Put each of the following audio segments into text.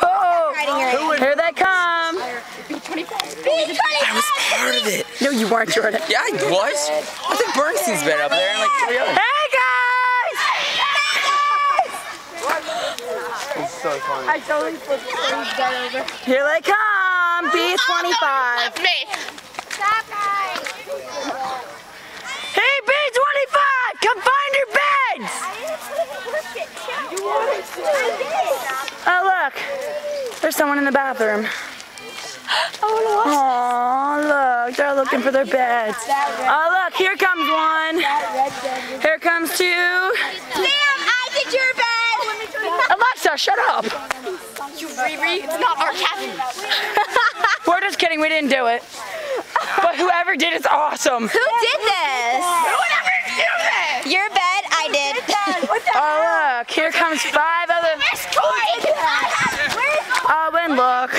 Oh, here they come. I was part of it. No, you weren't, Jordan. Yeah, I was. I think Bernstein's been up there and like 3 others. Hey, guys! It's so funny. I totally flipped his gun over. Here they come. B25. Hey, B25, come find your beds. Oh, look. There's someone in the bathroom. Oh, look. They're looking for their beds. Oh, look. Here comes one. Here comes two. Sam, I did your bed. Alexa, shut up. You Riri, it's not our cabin. We're just kidding. We didn't do it. But whoever did it's awesome. Who did this? Who would ever do this? Your bed, I did. Oh, look. Here comes 5 other. Oh, and look.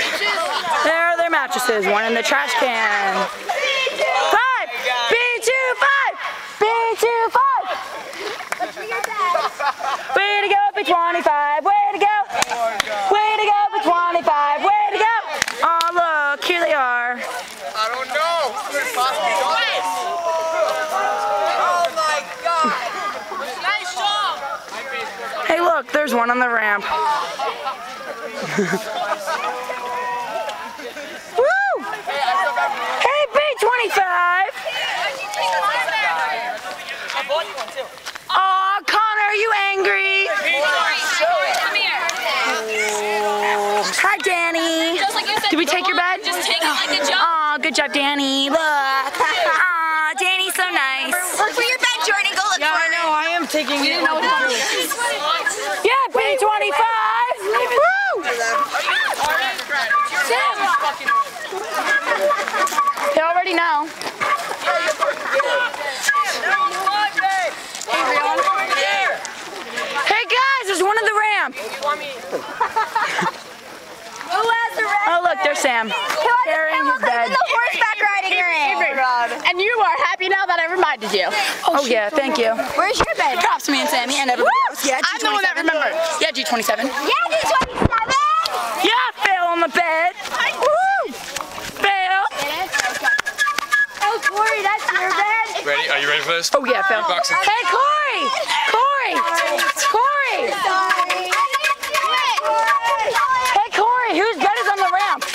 There are their mattresses. One in the trash can. 5! B25! B25! Way to go, B25! Way to go! Way to go, B25! Way to go! Oh, look. Here they are. I don't know. Oh my God. Nice job. Hey, look. There's one on the ramp. Woo! Hey, B25! Aw, Connor, are you angry? Come here. Hi, Danny. Just like you said, Did we take your bed? Just take it like a jump. Aw, good job, Danny. Look. Aw, Danny's so nice. Look for your bed, Jordan. Go look for it. I am taking it. Yeah, B25. Woo! They already know. Hey guys, there's one on the ramp. Who has the red? Oh look, there's Sam. Carrying his bed. The horseback riding ring. And you are happy now that I reminded you. Oh yeah, thank you. Where's your bed? Props to me and Sammy and everybody else. Yeah, I'm the one that remembered. Yeah, G27. Yeah, D27. Yeah, Phil on the bed. Woo! Phil. Oh, Corey, that's your bed. Ready? Are you ready for this? Oh yeah, Phil. Boxing. Hey, Corey! Corey! Corey! Sorry. Hey, Corey, whose bed is on the ramp?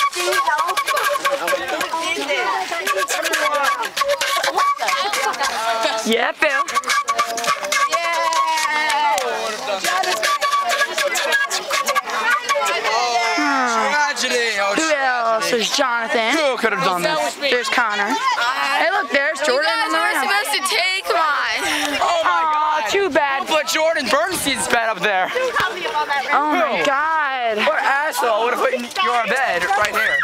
Yeah, Phil. Who else? There's Jonathan. Who could have done this? There's Connor. Hey, look, there's Jordan on the ramp. supposed to take mine. Oh my Aw, God. too bad. But Jordan Bernstein's bed up there. Oh my God. What asshole would have put your bed right here?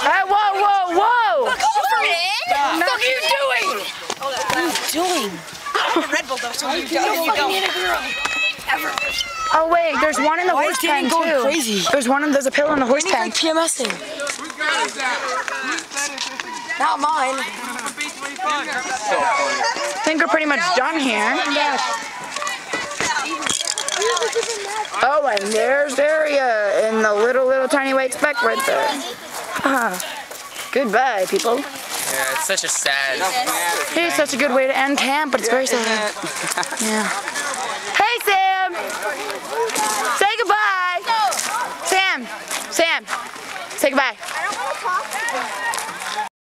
Hey, whoa, whoa, whoa! Go for it. What are you doing? Oh wait, there's one in the horse pen too. crazy? There's a pill in the horse pen. PMSing. Not mine. I think we're pretty much done here. Oh, and there's Daria in the little tiny white speck right there. Goodbye, people. Yeah, it's such a sad. Here's such a good way to end camp, but it's very sad. Yeah. Hey, Sam! Say goodbye! Sam! Say goodbye. I don't want to talk to you.